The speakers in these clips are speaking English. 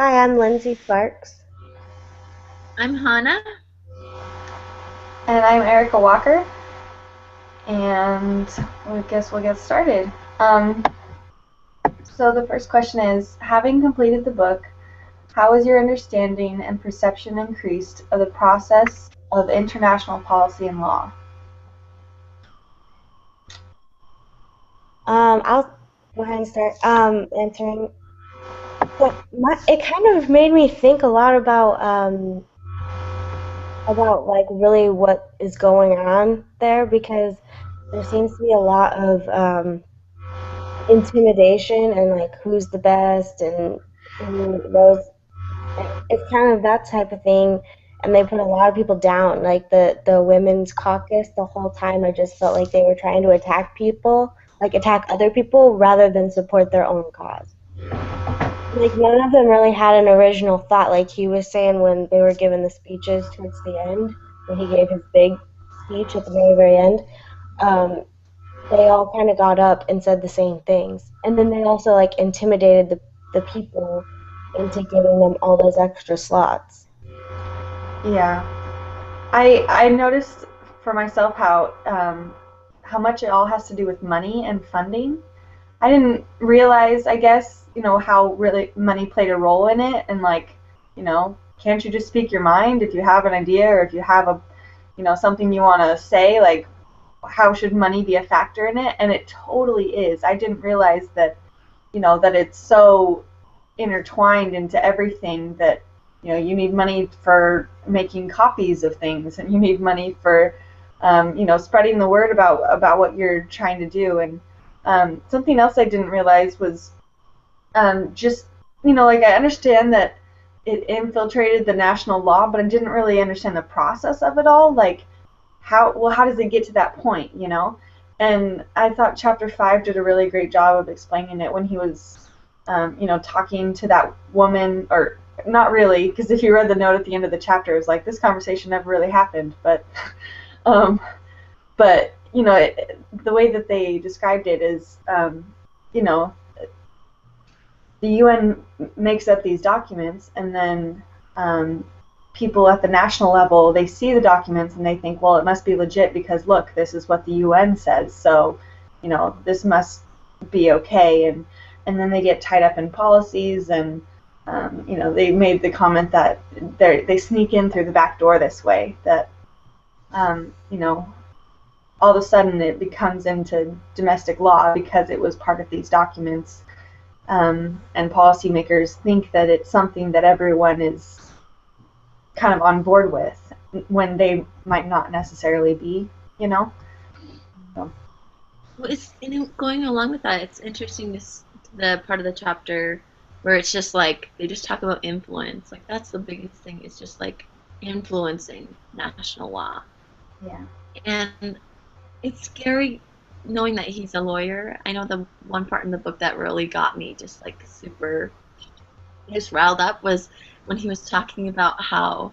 Hi, I'm Lindsay Sparks. I'm Hannah. And I'm Erica Walker, and I guess we'll get started. Um, so the first question is, having completed the book, how has your understanding and perception increased of the process of international policy and law? I'll go ahead and start answering. It kind of made me think a lot about like really what is going on there because there seems to be a lot of intimidation and like who's the best and who knows. It's kind of that type of thing, and they put a lot of people down. Like the women's caucus, the whole time I just felt like they were trying to attack people, like attack other people rather than support their own cause. Like none of them really had an original thought. Like he was saying when they were giving the speeches towards the end, when he gave his big speech at the very, very end, um, they all kind of got up and said the same things. And then they also like intimidated the people into giving them all those extra slots. Yeah, I noticed for myself how much it all has to do with money and funding. I didn't realize, I guess, how really money played a role in it, and like, can't you just speak your mind if you have an idea or if you have something you want to say, like how should money be a factor in it? And it totally is. I didn't realize that, that it's so intertwined into everything that, you need money for making copies of things, and you need money for, spreading the word about what you're trying to do. And something else I didn't realize was just, like I understand that it infiltrated the national law, but I didn't really understand the process of it all. Like, how does it get to that point? And I thought chapter 5 did a really great job of explaining it when he was talking to that woman, or not really, because if you read the note at the end of the chapter, it was like this conversation never really happened, but um, the way that they described it is, you know the UN makes up these documents, and then people at the national level, they see the documents and they think, well, it must be legit because look, this is what the UN says, so this must be okay. And then they get tied up in policies, and they made the comment that they sneak in through the back door this way, that um, you know all of a sudden it becomes into domestic law because it was part of these documents, and policymakers think that it's something that everyone is kind of on board with when they might not necessarily be. So, Well, going along with that. It's interesting the part of the chapter where it's just like they just talk about influence. Like that's the biggest thing. It's just like influencing national law, yeah. and it's scary knowing that he's a lawyer. I know the one part in the book that really got me just like super just riled up was when he was talking about how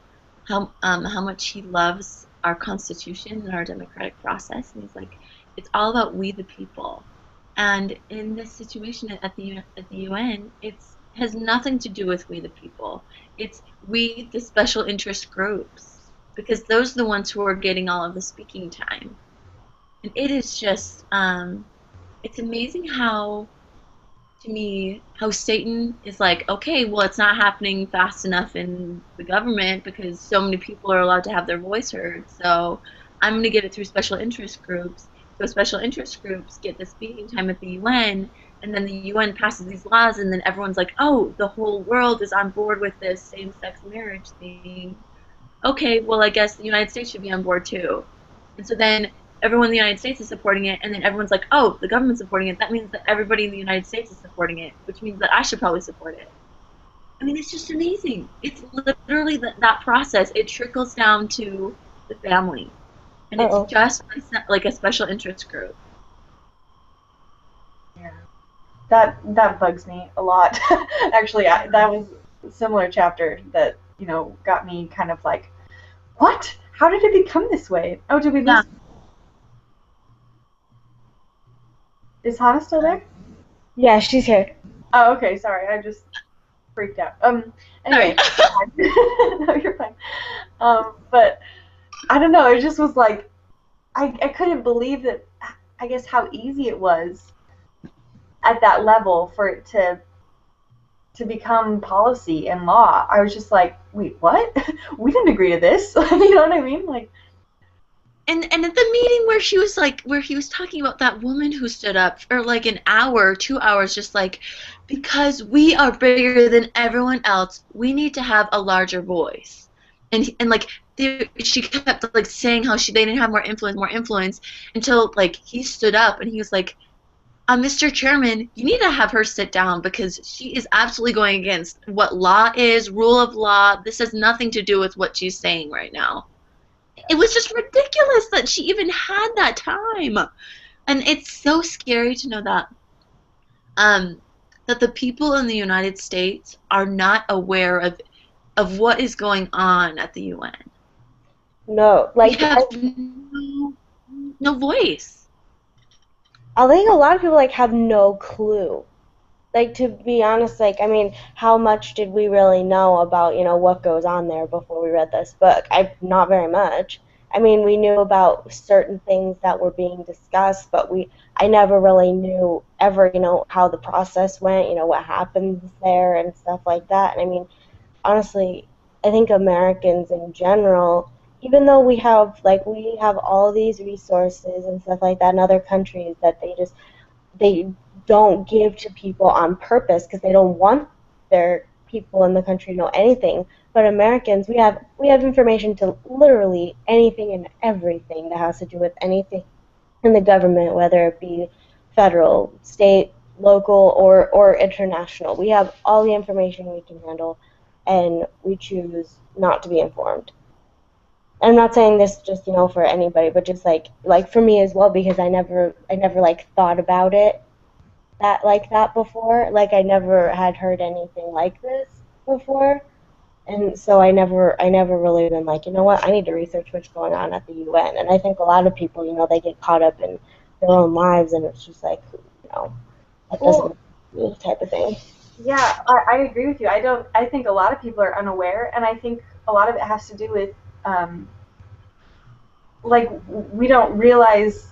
much he loves our constitution and our democratic process, and he's like, it's all about we the people. And in this situation at the UN, it's has nothing to do with we the people. It's we the special interest groups, because those are the ones who are getting all of the speaking time. And it is just it's amazing how, to me, how Satan is like, okay, well, it's not happening fast enough in the government because so many people are allowed to have their voice heard. So I'm going to get it through special interest groups. So special interest groups get the speaking time at the UN, and then the UN passes these laws, and then everyone's like, oh, the whole world is on board with this same-sex marriage thing. Okay, well, I guess the United States should be on board too. And so then everyone in the United States is supporting it, and then everyone's like, oh, the government's supporting it. That means that everybody in the United States is supporting it, which means that I should probably support it. I mean, it's just amazing. It's literally that process. It trickles down to the family, and it's Uh-oh. just like a special interest group. Yeah. That bugs me a lot. Actually, that was a similar chapter that got me kind of like, what? How did it become this way? Oh, did we Yeah. lose? Is Hannah still there? Yeah, she's here. Oh, okay. Sorry, I just freaked out. Anyway, Sorry. no, you're fine. But I don't know. It just was like I couldn't believe that. I guess how easy it was at that level for it to become policy and law. I was just like, wait, what? We didn't agree to this. You know what I mean? Like, And at the meeting where she was like, where he was talking about that woman who stood up for like an hour, 2 hours, just like, because we are bigger than everyone else, we need to have a larger voice. And like she kept like saying how they didn't have more influence until like he stood up and he was like, Mr. Chairman, you need to have her sit down because she is absolutely going against what law is, rule of law. This has nothing to do with what she's saying right now. It was just ridiculous that she even had that time. And it's so scary to know that the people in the United States are not aware of what is going on at the UN. No, We like have no voice. I think a lot of people like have no clue. Like, to be honest, like, I mean, how much did we really know about, what goes on there before we read this book? Not very much. I mean, we knew about certain things that were being discussed, but I never really knew ever, how the process went, what happens there and stuff like that. And I mean, honestly, I think Americans in general, even though we have all these resources and stuff like that in other countries that they don't give to people on purpose because they don't want their people in the country to know anything. But Americans, we have information to literally anything and everything that has to do with anything in the government, whether it be federal, state, local, or international. We have all the information we can handle, and we choose not to be informed. I'm not saying this just for anybody, but just like for me as well, because I never like thought about it that before. Like, I never had heard anything like this before, and so I never really been like, you know what, I need to research what's going on at the UN. And I think a lot of people, they get caught up in their own lives, and it's just like, that well, doesn't me type of thing. yeah, I agree with you. I think a lot of people are unaware, and I think a lot of it has to do with, like, we don't realize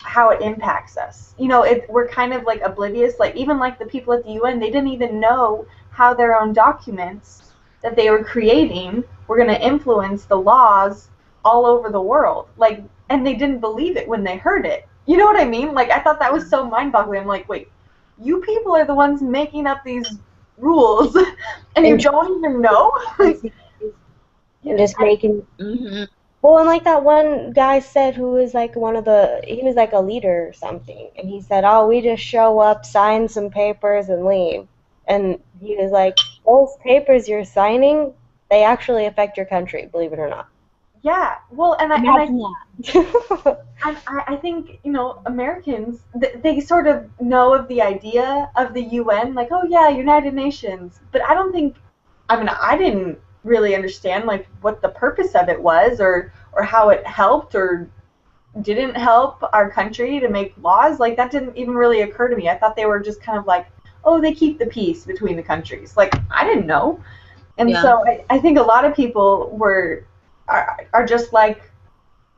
how it impacts us. We're kind of like oblivious. Like, even like the people at the UN, they didn't even know how their own documents that they were creating were going to influence the laws all over the world. Like, and they didn't believe it when they heard it. You know what I mean? Like, I thought that was so mind-boggling. I'm like, wait, you people are the ones making up these rules, and you don't even know? And just making. Mm-hmm. Well, and like that one guy said, who was like he was like a leader or something, and he said, "Oh, we just show up, sign some papers, and leave." And he was like, "Those papers you're signing, they actually affect your country, believe it or not." Yeah. Well, and Imagine I think, Americans, they sort of know of the idea of the UN, like, oh yeah, United Nations. But I didn't really understand like what the purpose of it was, or how it helped or didn't help our country to make laws. Like, that didn't even really occur to me. I thought they were just kind of like, oh, they keep the peace between the countries. Like, I didn't know. And Yeah. so I think a lot of people are just like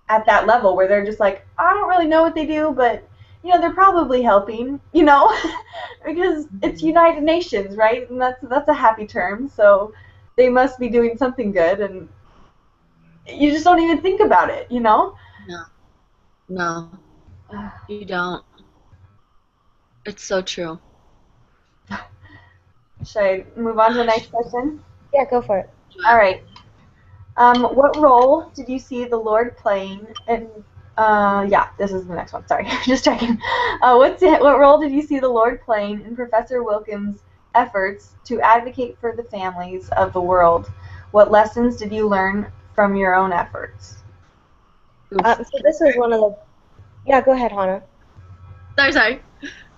at that level where they're just like, I don't really know what they do, but they're probably helping, because it's United Nations, right? And that's a happy term, so they must be doing something good, and you just don't even think about it, No, no, you don't. It's so true. Should I move on to the next question? Yeah, go for it. All right. What role did you see the Lord playing in? Yeah, this is the next one. Sorry, just checking. What role did you see the Lord playing in Professor Wilkins' efforts to advocate for the families of the world? What lessons did you learn from your own efforts? So this was one of the. Yeah, go ahead, Hannah. Sorry.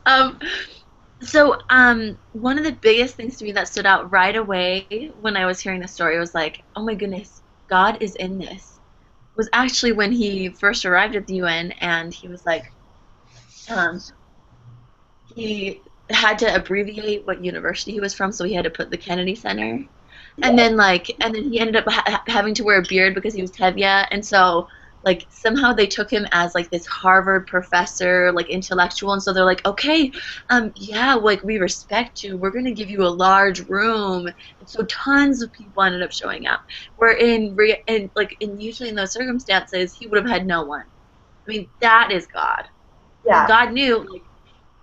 Um, one of the biggest things to me that stood out right away when I was hearing the story was like, oh my goodness, God is in this. Was actually when he first arrived at the UN, and he was like, he had to abbreviate what university he was from, so he had to put the Kennedy Center. And then he ended up having to wear a beard because he was Tevye, and so like somehow they took him as like this Harvard professor, like intellectual, and so they're like, okay, yeah, like we respect you, we're gonna give you a large room, and so tons of people ended up showing up. Where in usually in those circumstances, he would have had no one. I mean, that is God. And Yeah. God knew, like,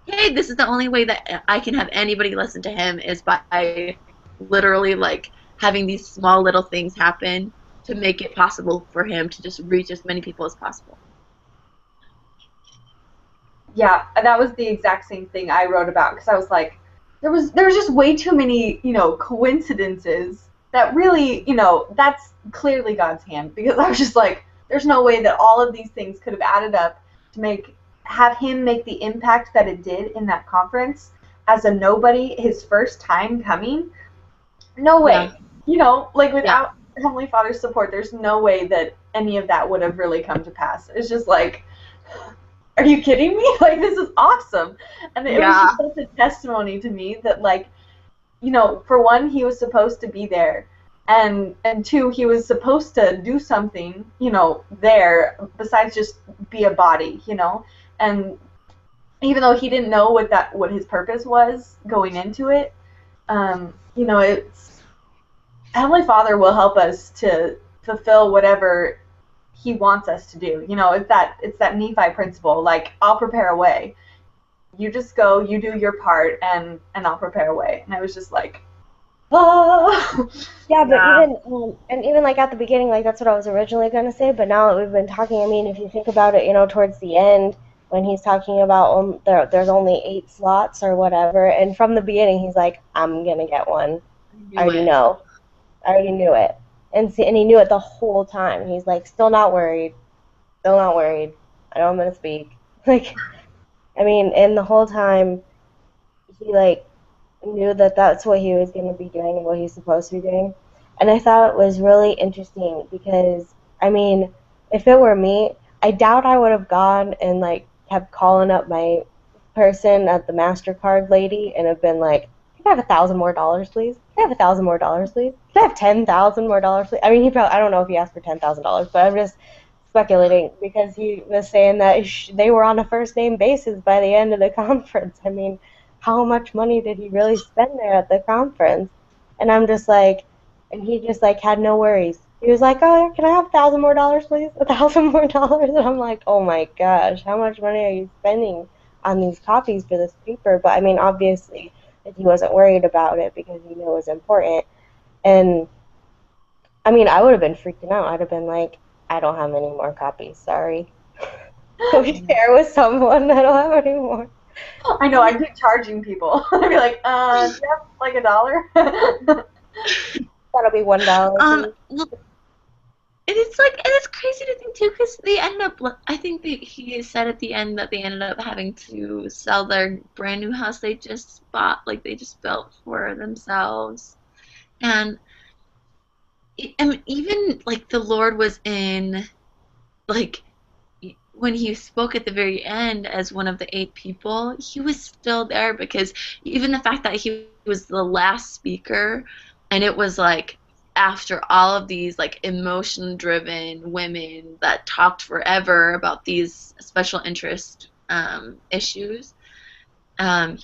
hey, this is the only way that I can have anybody listen to him is by literally like having these small little things happen to make it possible for him to just reach as many people as possible. Yeah, that was the exact same thing I wrote about because I was like, there was just way too many, coincidences that really, that's clearly God's hand because I was just like, there's no way that all of these things could have added up to have him make the impact that it did in that conference as a nobody, his first time coming. No way. Yeah. Like without Heavenly Father's support, there's no way that any of that would have really come to pass. It's just like, are you kidding me? Like, this is awesome. And it was just such a testimony to me that, like, for one, he was supposed to be there. And two, he was supposed to do something, there besides just be a body, And even though he didn't know what his purpose was going into it, it's Heavenly Father will help us to fulfill whatever he wants us to do. It's that Nephi principle. Like, I'll prepare a way. You just go, you do your part, and I'll prepare a way. And I was just like, oh. Yeah, but even like at the beginning, like that's what I was originally going to say. But now that we've been talking, I mean, if you think about it, towards the end when he's talking about there's only 8 slots or whatever, and from the beginning he's like, I'm gonna get one. I already know. I already knew it. And he knew it the whole time. He's like, still not worried. Still not worried. I know I'm going to speak. Like, I mean, and the whole time, he, like, knew that that's what he was going to be doing and what he was supposed to be doing. And I thought it was really interesting because, I mean, if it were me, I doubt I would have gone and, like, kept calling up my person at the MasterCard lady and have been like, can I have $1,000 more, please? Can I have $1,000 more, please? Can I have $10,000 more, please? I mean, I don't know if he asked for $10,000, but I'm just speculating because he was saying that they were on a first name basis by the end of the conference. I mean, how much money did he really spend there at the conference? And I'm just like, and he just like had no worries. He was like, oh, can I have $1,000 more, please? $1,000 more. And I'm like, oh my gosh, how much money are you spending on these copies for this paper? But I mean, obviously, that he wasn't worried about it because he knew it was important. And I mean, I would have been freaking out. I'd have been like, I don't have any more copies, sorry. Go share with someone. I don't have any more. I know, I'd be charging people. I'd be like, yeah, like $1? That'll be $1. Well, and it's crazy to think too, because they end up. I think he said at the end that they ended up having to sell their brand new house they just bought, like they just built for themselves, and even like the Lord was in, like when he spoke at the very end as one of the 8 people, he was still there because even the fact that he was the last speaker, and it was like after all of these like emotion-driven women that talked forever about these special interest issues,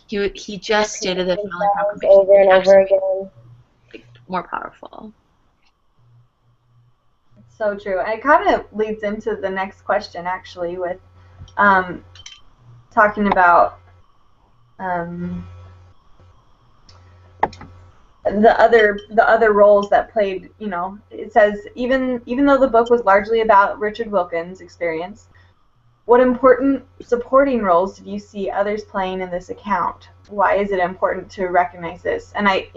he just stated the following proclamation over and over again. like, more powerful. So true. And it kind of leads into the next question, actually, with talking about the other roles that played. It says even though the book was largely about Richard Wilkins' experience, what important supporting roles did you see others playing in this account? Why is it important to recognize this? And I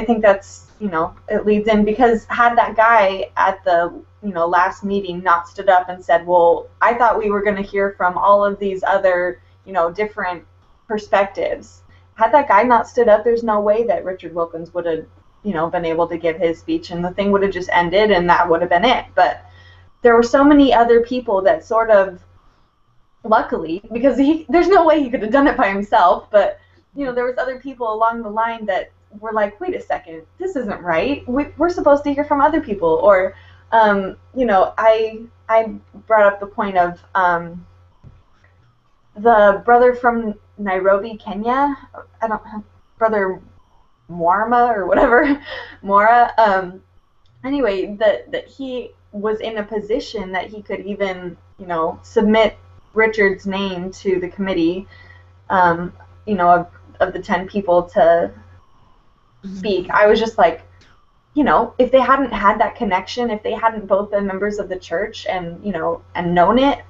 think that's, it leads in because had that guy at the last meeting not stood up and said, well, I thought we were going to hear from all of these other different perspectives. Had that guy not stood up, there's no way that Richard Wilkins would have been able to give his speech, and the thing would have just ended and that would have been it. But there were so many other people that sort of, luckily, because there's no way he could have done it by himself, but you know, there was other people along the line that were like, wait a second, this isn't right. We're supposed to hear from other people. Or, you know, I brought up the point of the brother from Nairobi, Kenya. I don't brother Moarma or whatever, Mora. Anyway, that he was in a position that he could even, you know, submit Richard's name to the committee, you know, of the 10 people to speak. I was just like, you know, if they hadn't had that connection, if they hadn't both been members of the church and, you know, and known it,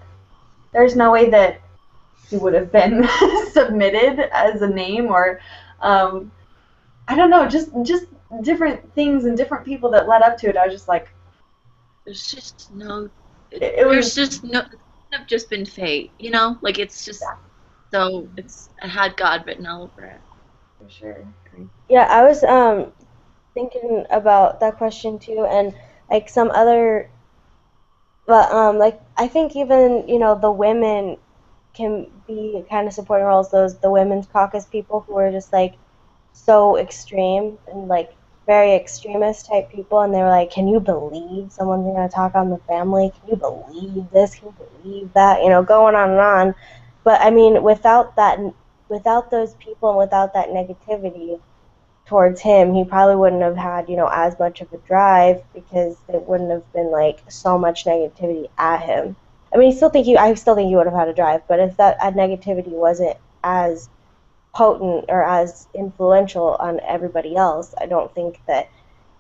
there's no way that he would have been submitted as a name. Or I don't know, just different things and different people that led up to it. I was just like, there's just no. it was There's just no. It could have just been fate, you know. Like it's just so it's. It had God written all over it. for sure. Yeah, I was thinking about that question too, and like some other, but like I think even, you know, the women can be kind of supporting roles. Those the women's caucus people who are just like so extreme and like very extremist type people, and they were like, can you believe someone's going to talk on the family? Can you believe this? Can you believe that? You know, going on and on. But I mean, without that, without those people and without that negativity towards him, he probably wouldn't have had, you know, as much of a drive, because it wouldn't have been like so much negativity at him. I mean, I still think he would have had a drive, but if that negativity wasn't as potent or as influential on everybody else, I don't think that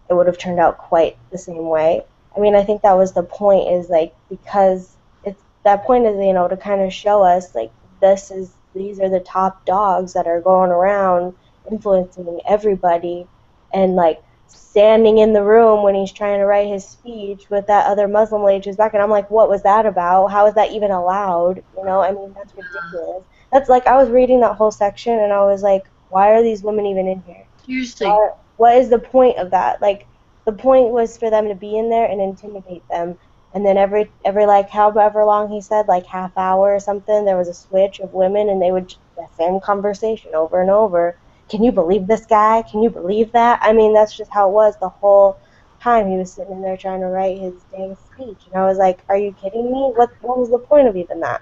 it would have turned out quite the same way. I mean, I think that was the point, is like, because it's that point is, you know, to kind of show us like these are the top dogs that are going around influencing everybody, and like standing in the room when he's trying to write his speech with that other Muslim lady who's back, and I'm like, what was that about? How is that even allowed? You know, I mean, that's ridiculous. That's like, I was reading that whole section and I was like, why are these women even in here? Seriously. What is the point of that? Like, the point was for them to be in there and intimidate them. And then every like however long he said, like half hour or something, there was a switch of women, and they would the same conversation over and over. Can you believe this guy? Can you believe that? I mean, that's just how it was the whole time he was sitting in there trying to write his dang speech. And I was like, are you kidding me? What was the point of even that?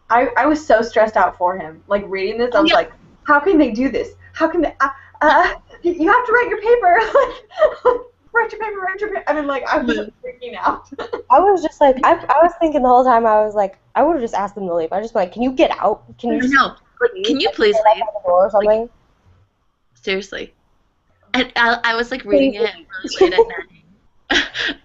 I was so stressed out for him. Like, reading this, I was like, how can they do this? How can they? You have to write your paper. Write your paper. I mean, like, I was freaking out. I was just like, I was thinking the whole time, I was like, I would have just asked them to leave. I was just like, can you get out? Can you? No. Can you please leave? Or something? Like, seriously. And I was like reading it really late at night.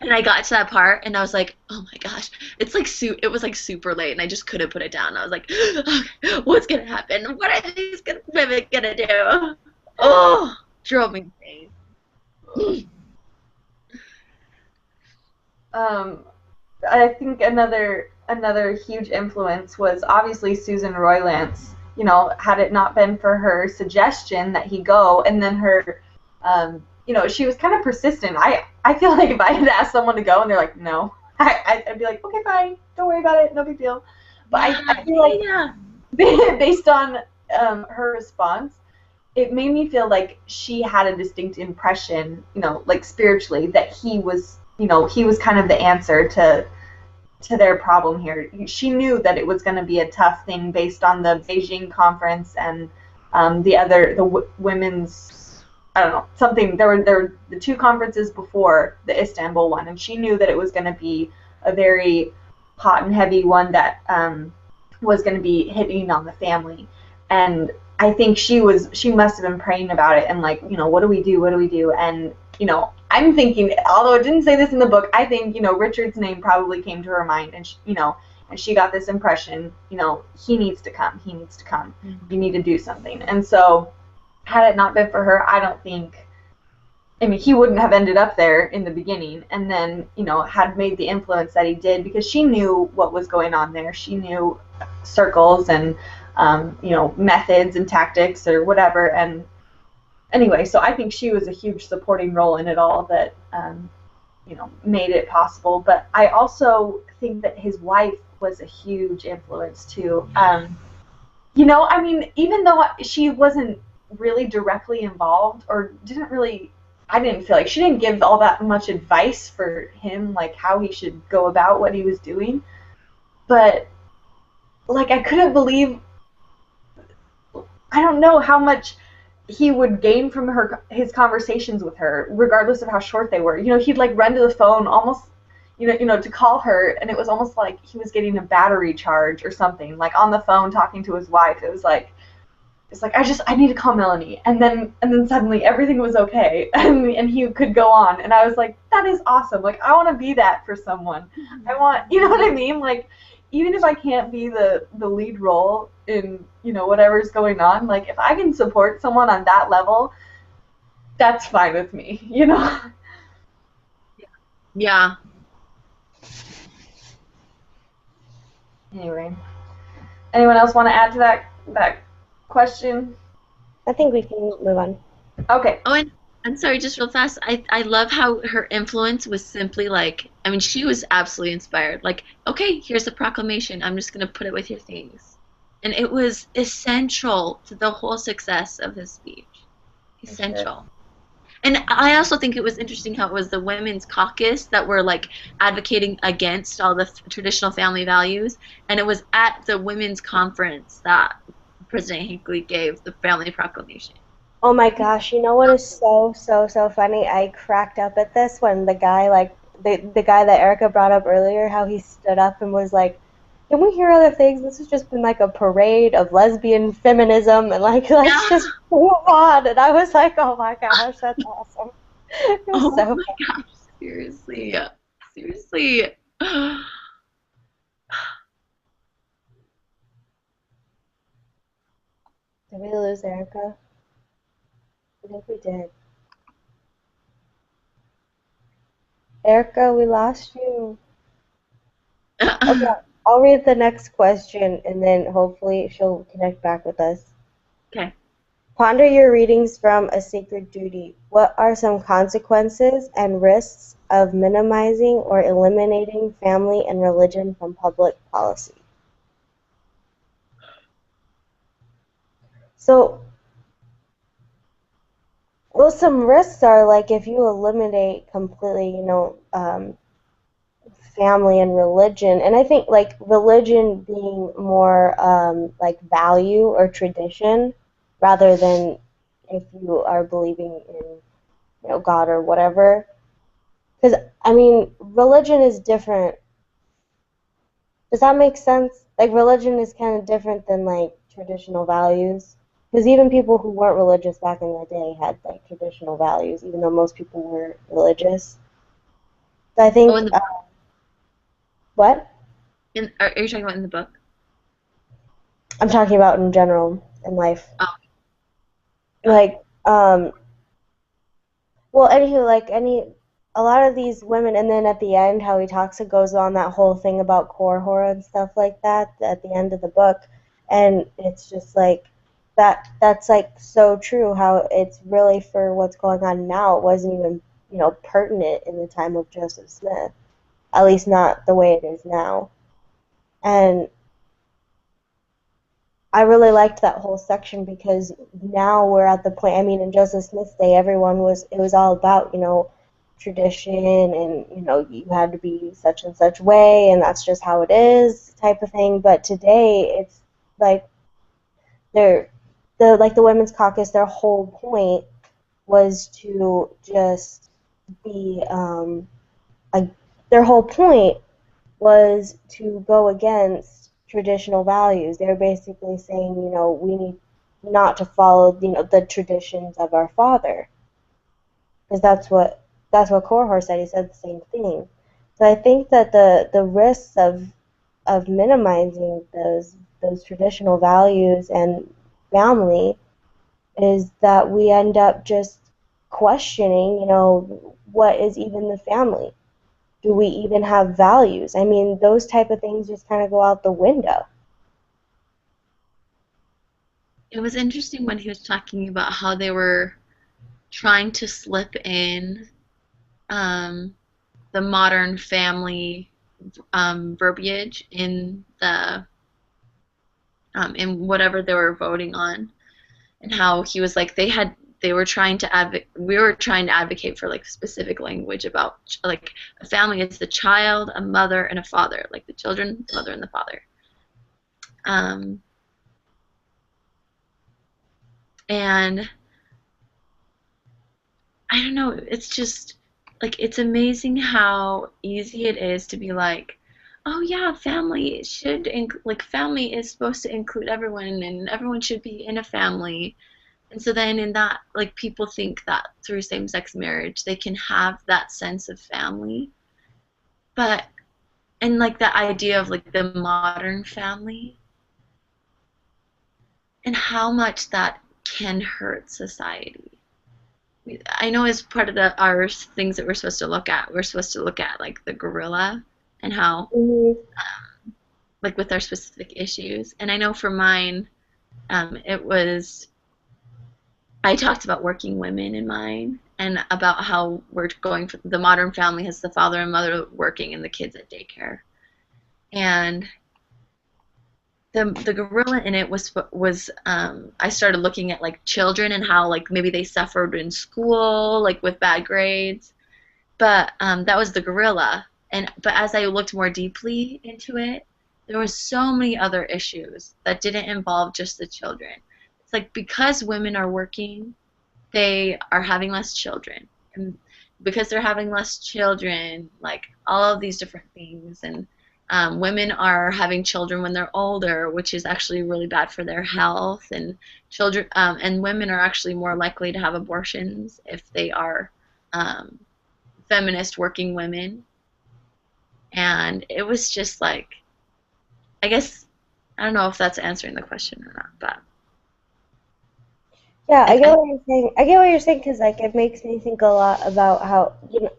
And I got to that part and I was like, oh my gosh, it's like it was like super late and I just couldn't put it down. I was like, okay, what's gonna happen? What are these women gonna do? Oh, drove me insane. I think another huge influence was obviously Susan Roylance. You know, had it not been for her suggestion that he go, and then her, you know, she was kind of persistent. I feel like if I had asked someone to go and they're like, no, I'd be like, okay, fine, don't worry about it, no big deal. But I feel like based on her response, it made me feel like she had a distinct impression, you know, like spiritually, that he was, you know, he was kind of the answer to their problem here. She knew that it was going to be a tough thing based on the Beijing conference and the women's, I don't know, something. There were the two conferences before the Istanbul one, and she knew that it was going to be a very hot and heavy one that was going to be hitting on the family. And I think she must have been praying about it and like, you know, what do we do? And, you know, I'm thinking, although it didn't say this in the book, I think, you know, Richard's name probably came to her mind, and she got this impression, you know, he needs to come. Mm-hmm. You need to do something. And so, had it not been for her, I don't think, I mean, he wouldn't have ended up there in the beginning, and then, you know, had made the influence that he did, because she knew what was going on there. She knew circles and, you know, methods and tactics or whatever, and anyway, so I think she was a huge supporting role in it all that, you know, made it possible. But I also think that his wife was a huge influence too. You know, I mean, even though she wasn't really directly involved or didn't really, I didn't feel like she didn't give all that much advice for him, like how he should go about what he was doing. But like, I couldn't believe, I don't know how much he would gain from his conversations with her, regardless of how short they were. You know, he'd like run to the phone almost, to call her, and it was almost like he was getting a battery charge or something, like on the phone talking to his wife. It's like I need to call Melanie, and then suddenly everything was okay, and he could go on, and I was like, that is awesome. Like I want to be that for someone. I want, you know what I mean? Like even if I can't be the lead role in whatever's going on, like if I can support someone on that level, that's fine with me. Yeah. Anyway, anyone else want to add to that question? I think we can move on. Okay. Oh, and I'm sorry, just real fast. I love how her influence was simply like, I mean, she was absolutely inspired. Like, okay, here's a proclamation. I'm just going to put it with your things. And it was essential to the whole success of his speech. Essential. And I also think it was interesting how it was the women's caucus that were like advocating against all the traditional family values. And it was at the women's conference that President Hinckley gave the family proclamation. Oh my gosh, you know what is so, so, so funny? I cracked up at this when the guy, like, the guy that Erica brought up earlier, how he stood up and was like, can we hear other things? This has just been like a parade of lesbian feminism, and like, let's just move on. And I was like, oh my gosh, that's awesome. It was Oh so my gosh, seriously. Seriously. Did we lose Erica? I think we did. Erica, we lost you. Okay, I'll read the next question and then hopefully she'll connect back with us. Okay. Ponder your readings from A Sacred Duty. What are some consequences and risks of minimizing or eliminating family and religion from public policy? So, well, some risks are like if you eliminate completely, family and religion, and I think like religion being more like value or tradition rather than if you are believing in God or whatever. Because I mean, religion is different. Does that make sense? Like religion is kind of different than like traditional values. Because even people who weren't religious back in the day had like traditional values, even though most people were religious. So I Oh, think what? are you talking about in the book? I'm talking about in general in life. Oh, Like, well, anywho, like a lot of these women, and then at the end, how he talks, it goes on that whole thing about Korhor and stuff like that at the end of the book, and it's just like that's like so true. How it's really for what's going on now. It wasn't even pertinent in the time of Joseph Smith, at least not the way it is now, and I really liked that whole section because now we're at the point. I mean, in Joseph Smith's day, it was all about, tradition and, you had to be such and such way and that's just how it is type of thing. But today, it's like the Women's Caucus, their whole point was to just be, a, their whole point was to go against traditional values. They were basically saying, we need not to follow, the traditions of our father, because that's what Korhor said. He said the same thing. So I think that the risks of minimizing those traditional values and family is that we end up just questioning, what is even the family? Do we even have values? I mean, those type of things just kind of go out the window. it was interesting when he was talking about how they were trying to slip in um, the modern family verbiage in the in whatever they were voting on, and how he was like we were trying to advocate for like specific language about like a family is the child, a mother, and a father, like the children, the mother, and the father. And I don't know, it's just like it's amazing how easy it is to be like, oh yeah, family should like family is supposed to include everyone and everyone should be in a family. And so then in that, like people think that through same-sex marriage they can have that sense of family. But and like the idea of like the modern family and how much that can hurt society. I know as part of our things that we're supposed to look at, we're supposed to look at like the gorilla and how Mm-hmm. like with our specific issues. And I know for mine, it was I talked about working women in mine and about how we're going for the modern family has the father and mother working and the kids at daycare. And the gorilla in it was I started looking at like children and how like maybe they suffered in school like with bad grades, but that was the gorilla. And but as I looked more deeply into it, there was so many other issues that didn't involve just the children. It's like because women are working, they are having less children, and because they're having less children, like all of these different things, and women are having children when they're older, which is actually really bad for their health, and children and women are actually more likely to have abortions if they are um, feminist working women. And it was just like, I guess I don't know if that's answering the question or not, but Yeah, I get I what you're saying. I get what you're saying because like it makes me think a lot about how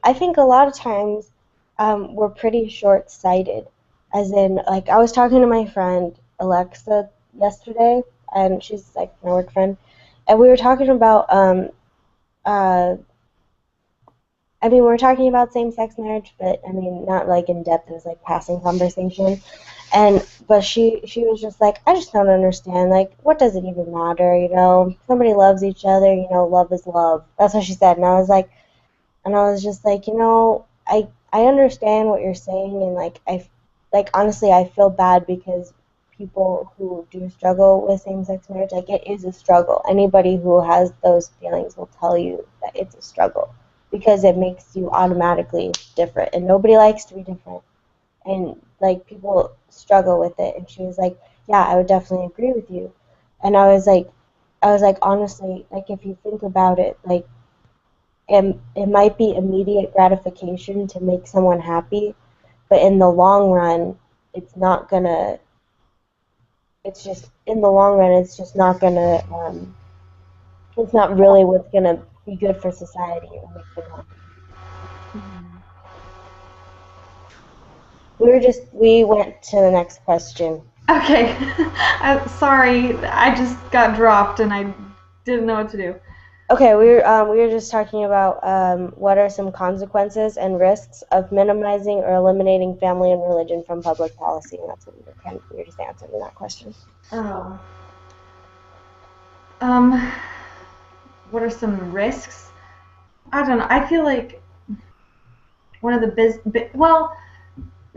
I think a lot of times we're pretty short-sighted. As in, like I was talking to my friend Alexa yesterday, and she's like my work friend, and we were talking about uh I mean we were talking about same-sex marriage, but I mean not like in depth. It was like passing conversation. And but she was just like, I just don't understand. Like, what does it even matter? Somebody loves each other. Love is love. That's what she said. And I was just like, I understand what you're saying, and like honestly, I feel bad because people who do struggle with same-sex marriage, like it is a struggle. Anybody who has those feelings will tell you that it's a struggle because it makes you automatically different, and nobody likes to be different and like people struggle with it. And she was like, yeah, I would definitely agree with you. And I was like honestly, like if you think about it, like it might be immediate gratification to make someone happy, but in the long run it's not gonna it's just in the long run it's just not gonna it's not really what's gonna be good for society or make them happy. Mhm. We went to the next question. Okay. Sorry, I just got dropped and I didn't know what to do. Okay, we were just talking about what are some consequences and risks of minimizing or eliminating family and religion from public policy, and that's what we were just answering that question. Oh. Um, what are some risks? I don't know. I feel like one of the well,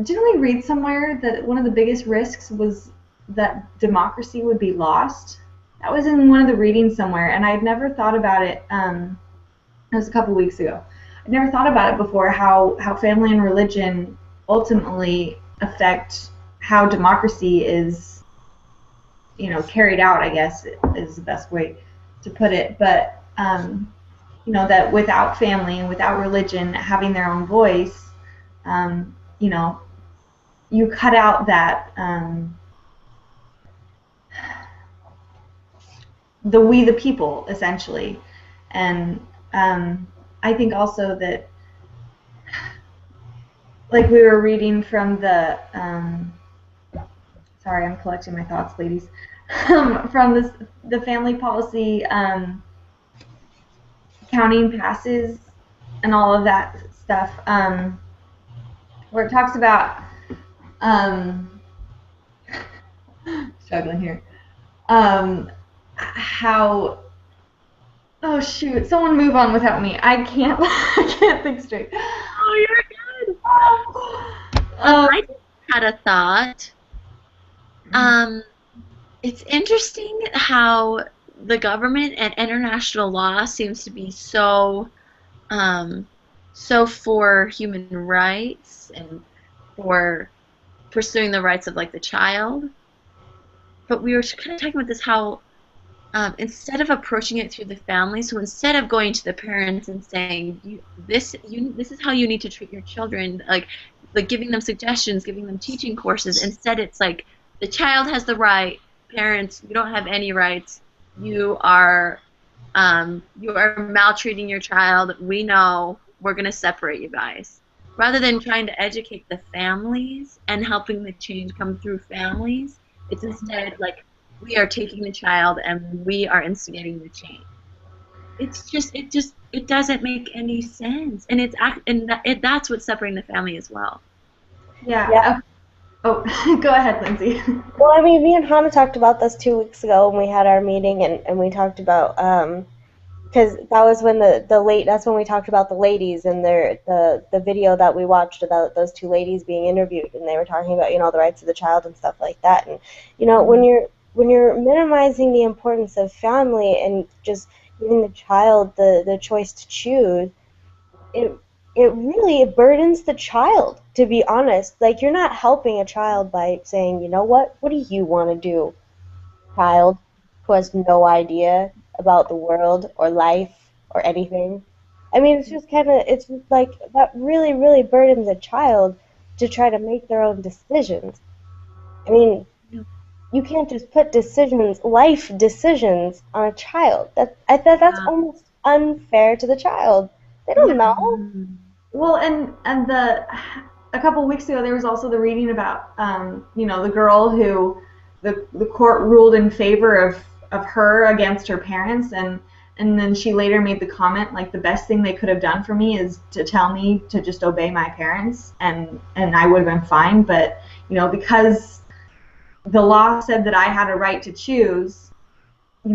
didn't we read somewhere that one of the biggest risks was that democracy would be lost? That was in one of the readings somewhere, and I'd never thought about it. It was a couple weeks ago. I'd never thought about it before. How family and religion ultimately affect how democracy is, carried out. I guess is the best way to put it. But that without family and without religion having their own voice, um, you know, you cut out that the we the people essentially, and I think also that like we were reading from the sorry, I'm collecting my thoughts, ladies, from the family policy counting passes and all of that stuff, where it talks about struggling here. how oh shoot, someone move on without me. I can't I can't think straight. Oh, you're good. Um, I just had a thought. Um, it's interesting how the government and international law seems to be um, so for human rights and for pursuing the rights of like the child. But we were kind of talking about this how instead of approaching it through the family, so instead of going to the parents and saying this is how you need to treat your children, like giving them suggestions, giving them teaching courses, instead it's like the child has the right, parents you don't have any rights, you are maltreating your child, we know, we're going to separate you guys. Rather than trying to educate the families and helping the change come through families, it's instead like we are taking the child and we are instigating the change. It doesn't make any sense, and that's what's separating the family as well. yeah. Oh, go ahead, Lindsay. Well, I mean, me and Hannah talked about this 2 weeks ago when we had our meeting, and we talked about because that was when that's when we talked about the ladies and the video that we watched about those two ladies being interviewed, and they were talking about the rights of the child and stuff like that. And when you're minimizing the importance of family and just giving the child the choice to choose, it really burdens the child, to be honest. Like, you're not helping a child by saying, what do you want to do, child who has no idea about the world or life or anything. I mean, it's like that really, really burdens a child to try to make their own decisions. I mean, you can't just put life decisions on a child. That's almost unfair to the child. They don't know. Well, and a couple weeks ago there was also the reading about the girl who the court ruled in favor of her against her parents, and then she later made the comment like the best thing they could have done for me is to tell me to just obey my parents, and I would have been fine. But because the law said that I had a right to choose,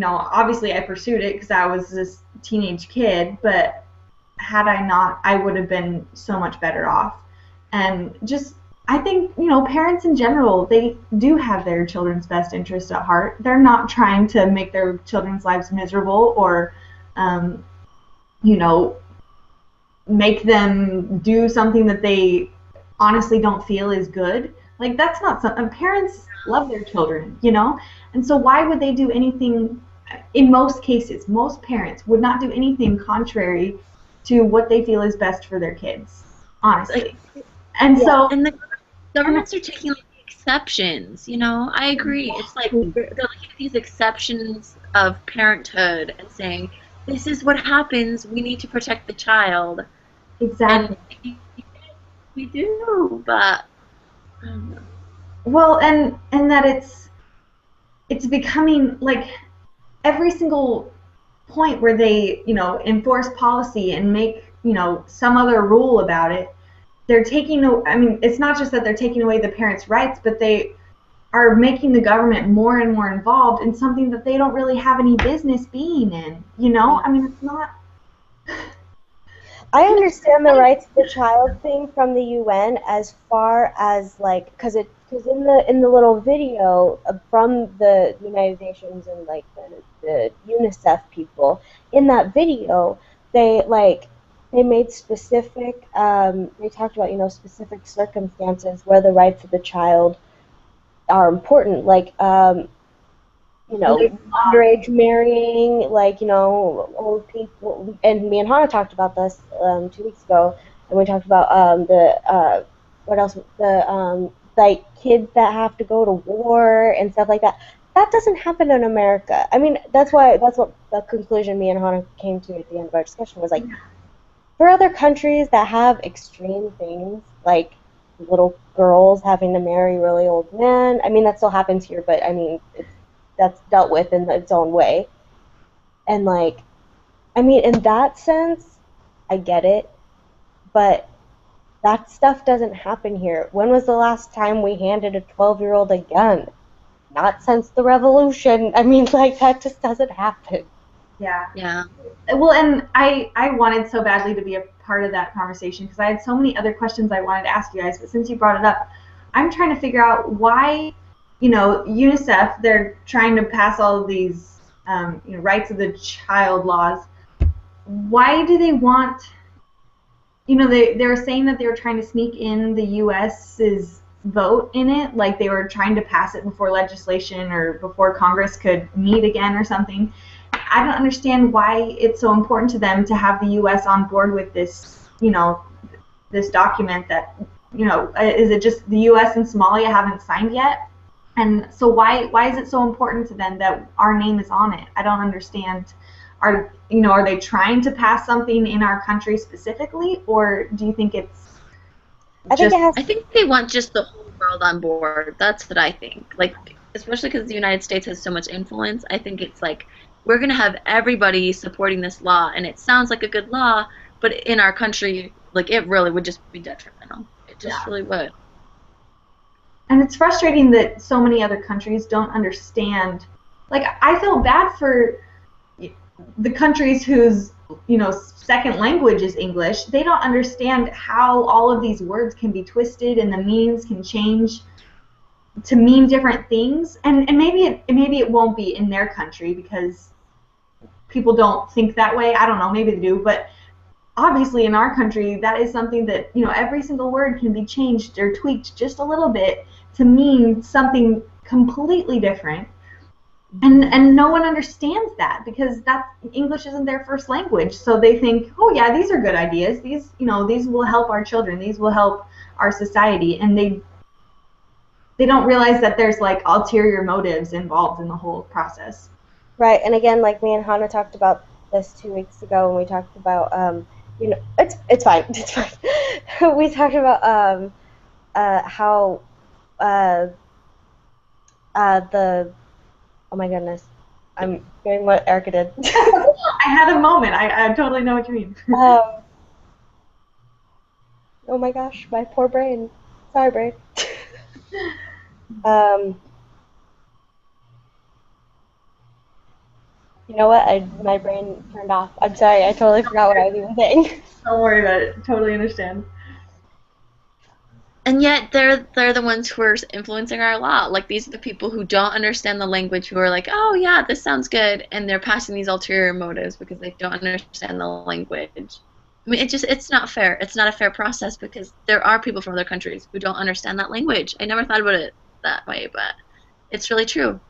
obviously I pursued it because I was this teenage kid, but had I not, I would have been so much better off. And just, I think, parents in general, they do have their children's best interest at heart. They're not trying to make their children's lives miserable or, make them do something that they honestly don't feel is good. Like, that's not something, parents love their children, And so why would they do anything, in most cases, most parents would not do anything contrary to what they feel is best for their kids, honestly. And so, and the governments are taking like exceptions. I agree. It's like they're looking at these exceptions of parenthood and saying, "This is what happens. We need to protect the child." exactly. And we do, but I don't know. Well, and that it's becoming like every single point where they, enforce policy and make, some other rule about it, they're taking, I mean, it's not just that they're taking away the parents' rights, but they are making the government more and more involved in something that they don't really have any business being in, I mean, it's not. I understand the rights of the child thing from the UN as far as like, because in the little video from the United Nations and like the UNICEF people, in that video they made specific they talked about specific circumstances where the rights of the child are important, like underage marrying, like, old people. And me and Hannah talked about this 2 weeks ago, and we talked about what else? Like kids that have to go to war and stuff like that. That doesn't happen in America. I mean, that's what the conclusion me and Hannah came to at the end of our discussion was like, for other countries that have extreme things, like little girls having to marry really old men. I mean, that still happens here, but I mean, that's dealt with in its own way. And like, I mean, in that sense, I get it, but that stuff doesn't happen here. When was the last time we handed a 12-year-old a gun? not since the revolution. I mean, like, that just doesn't happen. Yeah. Yeah. Well, and I wanted so badly to be a part of that conversation because I had so many other questions I wanted to ask you guys, but since you brought it up, I'm trying to figure out why, UNICEF, they're trying to pass all of these, rights of the child laws. Why do they want, they were saying that they were trying to sneak in the US's vote in it, like they were trying to pass it before legislation or before Congress could meet again or something. I don't understand why it's so important to them to have the U.S. on board with this, this document that, is it just the U.S. and Somalia haven't signed yet? And so why is it so important to them that our name is on it? I don't understand. Are they trying to pass something in our country specifically, or do you think it's I think they want just the whole world on board. That's what I think. Like, especially because the United States has so much influence, I think it's like we're going to have everybody supporting this law, and it sounds like a good law, but in our country, like, it really would just be detrimental. It just really would. And it's frustrating that so many other countries don't understand. Like, I feel bad for the countries whose second language is English. They don't understand how all of these words can be twisted and the meanings can change to mean different things. And maybe it won't be in their country because people don't think that way. I don't know, maybe they do, but obviously in our country that is something that every single word can be changed or tweaked just a little bit to mean something completely different. And no one understands that because English isn't their first language, so they think, oh yeah, these are good ideas. These will help our children. These will help our society, and they don't realize that there's like ulterior motives involved in the whole process. Right, and again, like me and Hannah talked about this 2 weeks ago when we talked about, it's fine, it's fine. We talked about how the oh my goodness, I'm doing what Erica did. I had a moment. I totally know what you mean. Oh my gosh, my poor brain. Sorry, brain. You know what? My brain turned off. I'm sorry. I totally forgot what I was even saying. Don't worry about it. Totally understand. And yet they're the ones who are influencing our law. Like, these are the people who don't understand the language, who are like, oh yeah, this sounds good, and they're passing these ulterior motives because they don't understand the language. I mean, it's not fair. It's not a fair process because there are people from other countries who don't understand that language. I never thought about it that way, but it's really true.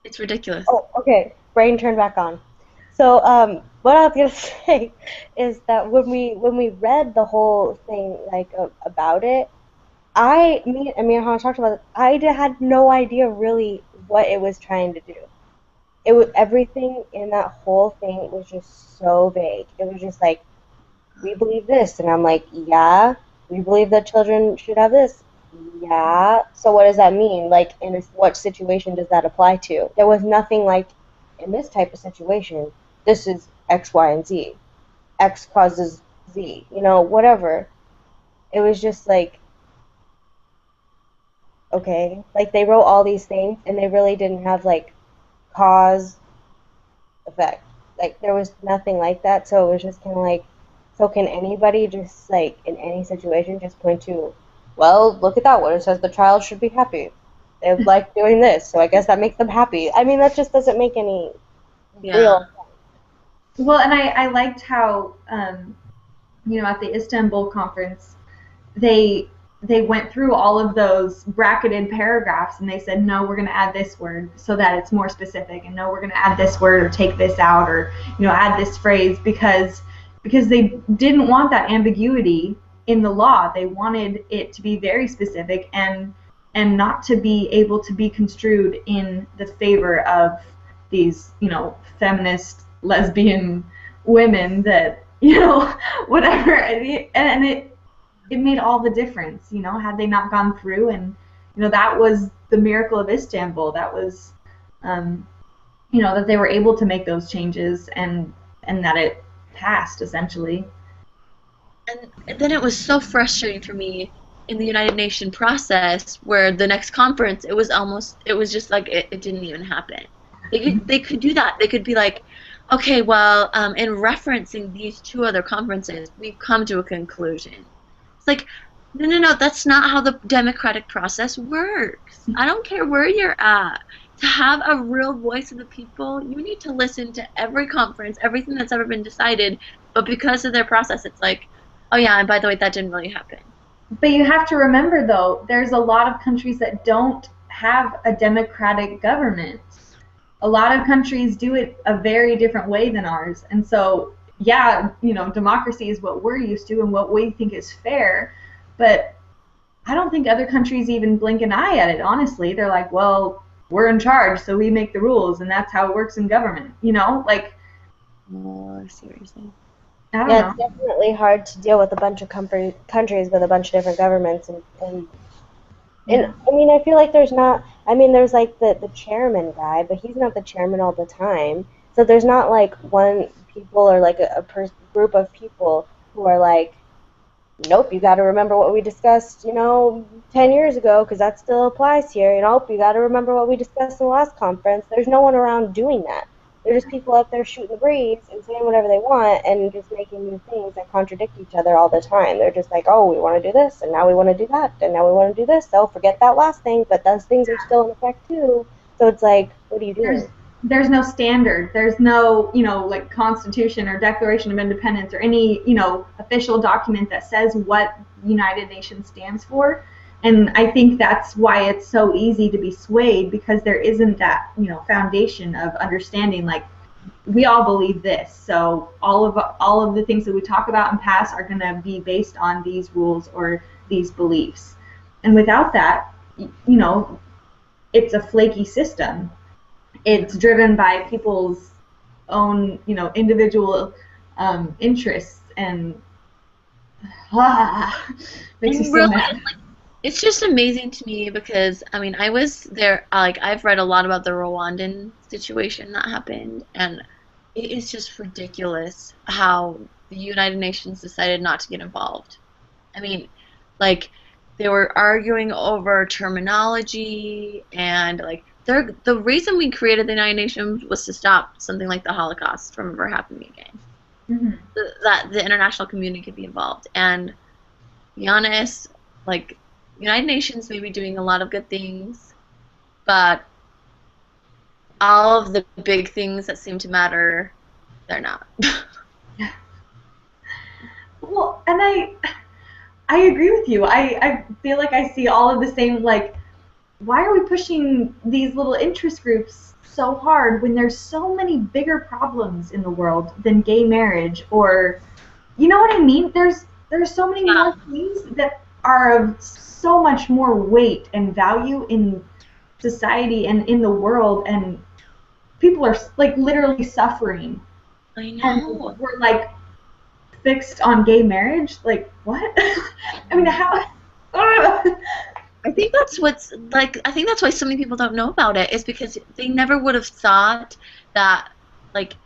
It's ridiculous. Oh, okay. Brain turned back on. So, what I was gonna say is that when we read the whole thing about it, me and Hannah talked about it. Had no idea really what it was trying to do. It was everything in that whole thing was just so vague. It was just like, we believe this, and I'm like, yeah, we believe that children should have this. Yeah. So what does that mean? Like, what situation does that apply to? There was nothing like, in this type of situation, this is X, Y, and Z. X causes Z. Whatever. It was just like, okay. Like, they wrote all these things, and they really didn't have, like, cause, effect. Like, there was nothing like that, so it was just kind of like, so can anybody just, like, in any situation, just point to, well, look at that one. It says the child should be happy. They like doing this, so I guess that makes them happy. I mean, that just doesn't make any real sense. Well, and I liked how, at the Istanbul conference, they went through all of those bracketed paragraphs, and they said, no, we're going to add this word so that it's more specific, and no, we're going to add this word or take this out or, add this phrase because they didn't want that ambiguity in the law. They wanted it to be very specific and not to be able to be construed in the favor of these, feminist lesbian women that, whatever. And it made all the difference, had they not gone through. And, that was the miracle of Istanbul. That was, that they were able to make those changes and that it passed, essentially. And then it was so frustrating for me in the United Nations process, where the next conference, it was just like it didn't even happen. They could do that. They could be like, okay, well, in referencing these two other conferences, we've come to a conclusion. It's like, no, no, no, that's not how the democratic process works. I don't care where you're at. To have a real voice of the people, you need to listen to every conference, everything that's ever been decided. But because of their process, it's like, oh yeah, and by the way, that didn't really happen. But you have to remember, though, there's a lot of countries that don't have a democratic government. A lot of countries do it a very different way than ours. And so, yeah, democracy is what we're used to and what we think is fair. But I don't think other countries even blink an eye at it, honestly. They're like, well, we're in charge, so we make the rules, and that's how it works in government. Like, Oh, seriously. I don't Yeah, know. it's definitely hard to deal with a bunch of countries with a bunch of different governments, and I mean, I feel like there's not. I mean, there's like the chairman guy, but he's not the chairman all the time. So there's not like one people or like group of people who are like, nope, you got to remember what we discussed, 10 years ago, because that still applies here. Nope, you got to remember what we discussed in the last conference. There's no one around doing that. They're just people out there shooting the breeze and saying whatever they want and just making new things that contradict each other all the time. They're just like, oh, we want to do this, and now we want to do that, and now we want to do this. So forget that last thing, but those things are still in effect too. So it's like, what are you doing? There's no standard. There's no, like Constitution or Declaration of Independence or any, official document that says what United Nations stands for. And I think that's why it's so easy to be swayed, because there isn't that, foundation of understanding. Like, we all believe this, so all of the things that we talk about and pass are going to be based on these rules or these beliefs. And without that, it's a flaky system. It's driven by people's own, individual interests, and makes me so Really, mad. it's just amazing to me because I mean I was there. Like I've read a lot about the Rwandan situation that happened, and it is just ridiculous how the United Nations decided not to get involved. I mean, like they were arguing over terminology, and like the reason we created the United Nations was to stop something like the Holocaust from ever happening again. Hmm. That the international community could be involved, and to be honest, like United Nations may be doing a lot of good things, but all of the big things that seem to matter, they're not. Well, and I agree with you. I feel like I see all of the same, like, why are we pushing these little interest groups so hard when there's so many bigger problems in the world than gay marriage, or you know what I mean? There's so many Yeah. more things that are of so much more weight and value in society and in the world, and people are like literally suffering, I and know. we're like fixed on gay marriage. Like, what? I mean, how? I think that's what's like. I think that's why so many people don't know about it. Is because they never would have thought that like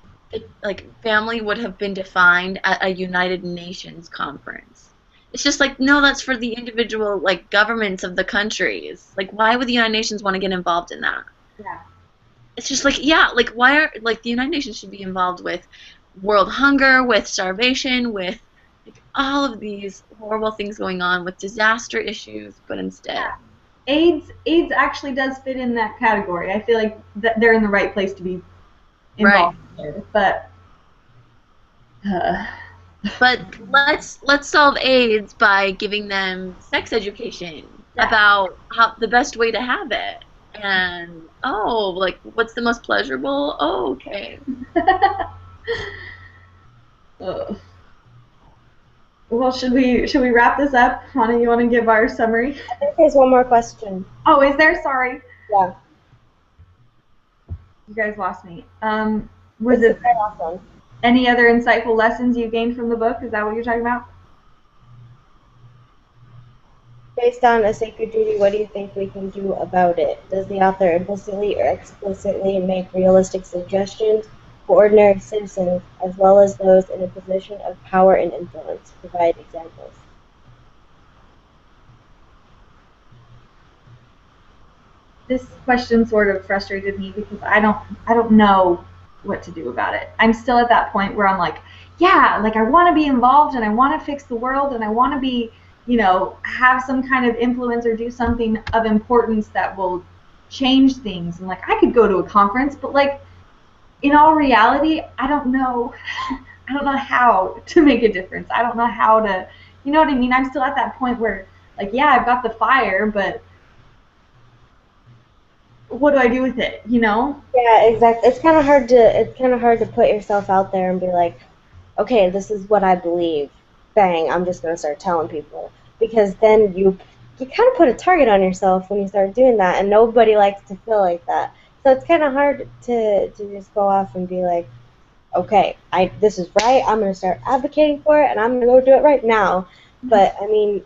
like family would have been defined at a United Nations conference. It's just like no, that's for the individual like governments of the countries. Like, why would the United Nations want to get involved in that? Yeah. It's just like yeah, like why are like the United Nations should be involved with world hunger, with starvation, with like, all of these horrible things going on, with disaster issues, but instead. AIDS actually does fit in that category. I feel like that they're in the right place to be Right. involved there. But uh, But let's solve AIDS by giving them sex education Yeah. about how the best way to have it. And oh, like what's the most pleasurable? Oh, okay. uh, well, should we wrap this up? Hana, you want to give our summary? I think there's one more question. Oh, is there? Sorry, Yeah, you guys lost me. Was it's it the very last one. any other insightful lessons you gained from the book? Is that what you're talking about? Based on a sacred duty, what do you think we can do about it? Does the author implicitly or explicitly make realistic suggestions for ordinary citizens as well as those in a position of power and influence? Provide examples. this question sort of frustrated me because I don't know what to do about it. I'm still at that point where I'm like, yeah, like I want to be involved and I want to fix the world and I want to be, have some kind of influence or do something of importance that will change things. And like I could go to a conference, but like in all reality, I don't know. I don't know how to make a difference. I don't know how to, you know what I mean? I'm still at that point where, like, yeah, I've got the fire, but what do I do with it? You know? Yeah, exactly. It's kind of hard to put yourself out there and be like, okay, this is what I believe. Bang, I'm just gonna start telling people because then you kind of put a target on yourself when you start doing that, and nobody likes to feel like that. So it's kind of hard to just go off and be like, okay, I this is right. I'm gonna start advocating for it, and I'm gonna go do it right now. But I mean,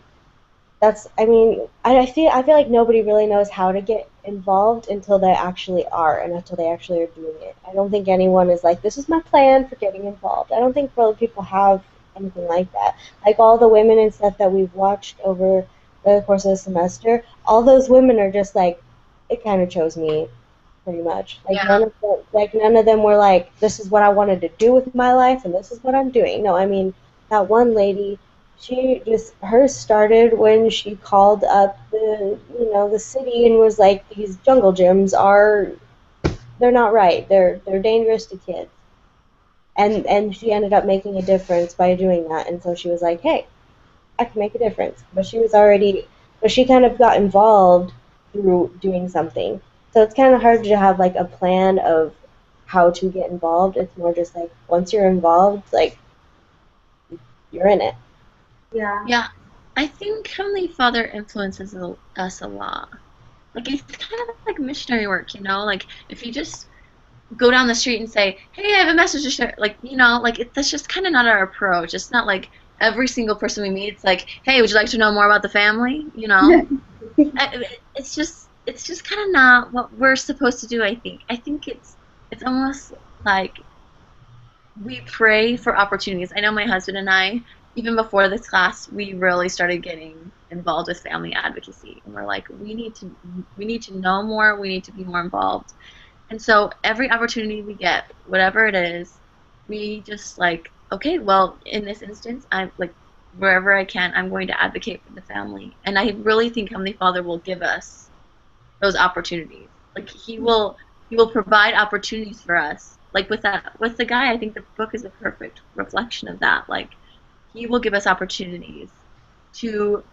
I feel like nobody really knows how to get involved until they actually are and until they actually are doing it. I don't think anyone is like, this is my plan for getting involved. I don't think really people have anything like that. Like all the women and stuff that we've watched over the course of the semester, all those women are just like, it kind of chose me pretty much. Yeah. None of them were like, this is what I wanted to do with my life and this is what I'm doing. No, I mean that one lady, she just hers started when she called up the city and was like, these jungle gyms are they're not right. They're dangerous to kids. And she ended up making a difference by doing that. And so she was like, hey, I can make a difference. But she kind of got involved through doing something. So it's kind of hard to have like a plan of how to get involved. It's more just like once you're involved, like you're in it. Yeah. Yeah. I think Heavenly Father influences us a lot. Like it's kind of like missionary work, you know? Like if you just go down the street and say, "Hey, I have a message to share," like like that's just kind of not our approach. It's not like every single person we meet. It's like, "Hey, would you like to know more about the family?" You know? It's just kind of not what we're supposed to do. I think it's almost like we pray for opportunities. I know my husband and I, even before this class, we really started getting involved with family advocacy, and we're like, we need to know more. We need to be more involved. And so every opportunity we get, whatever it is, we just like, okay, well, in this instance, I'm like, wherever I can, I'm going to advocate for the family. And I really think Heavenly Father will give us those opportunities. Like he will provide opportunities for us. Like with the guy, I think the book is a perfect reflection of that. Like he will give us opportunities to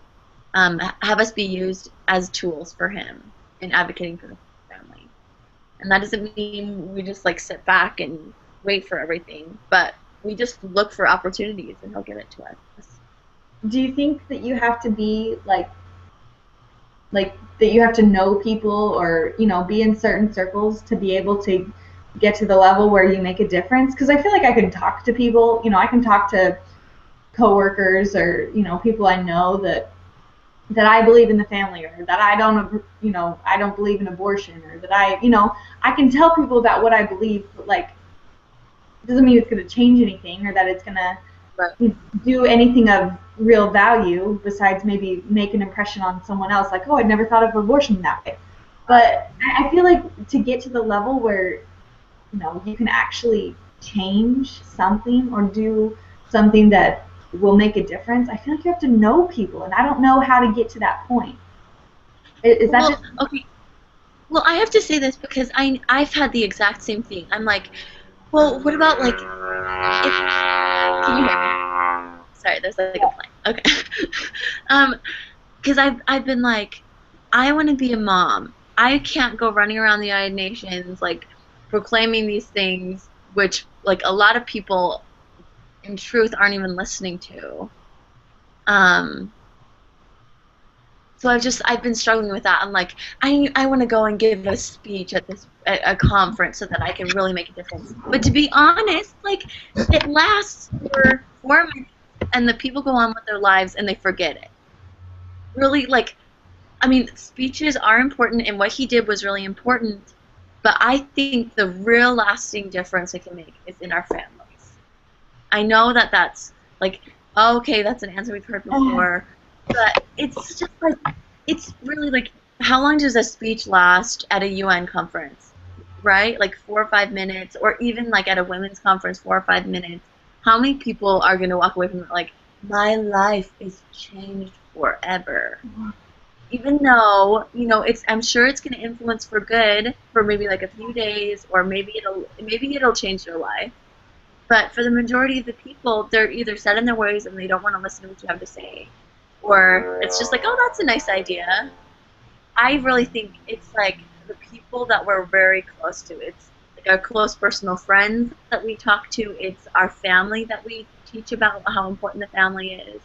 have us be used as tools for him in advocating for the family. And that doesn't mean we just like sit back and wait for everything, but we just look for opportunities and he'll give it to us. Do you think that you have to be like that you have to know people or be in certain circles to be able to get to the level where you make a difference? Because I feel like I can talk to people. I can talk to coworkers or people I know that I believe in the family or that I don't believe in abortion or that I can tell people about what I believe, but like it doesn't mean it's going to change anything or that it's going to Right. do anything of real value besides maybe make an impression on someone else, like, oh, I'd never thought of abortion that way. But I feel like to get to the level where you can actually change something or do something that will make a difference, I feel like you have to know people, and I don't know how to get to that point. Is that Well, just okay. Well, I have to say this because I've had the exact same thing. I'm like, well, what about like if can you hear me? Sorry, there's like a plane. Okay. um, because I've been like, I want to be a mom. I can't go running around the United Nations like proclaiming these things, which like a lot of people in truth aren't even listening to. Um, so I've been struggling with that. I'm like, I want to go and give a speech at a conference so that I can really make a difference. But to be honest, like it lasts for 4 minutes, and the people go on with their lives and they forget it. Really, like I mean, speeches are important, and what he did was really important. But I think the real lasting difference it can make is in our families. I know that that's like, oh, okay, that's an answer we've heard before, but it's just like, it's really like how long does a speech last at a UN conference? Right? Like 4 or 5 minutes, or even like at a women's conference, 4 or 5 minutes. How many people are going to walk away from it like, my life is changed forever? Even though, I'm sure it's going to influence for good for maybe like a few days, or maybe it'll change your life. But for the majority of the people, they're either set in their ways and they don't want to listen to what you have to say, or it's just like, oh, that's a nice idea. I really think it's like the people that we're very close to. It's like our close personal friends that we talk to. It's our family that we teach about how important the family is.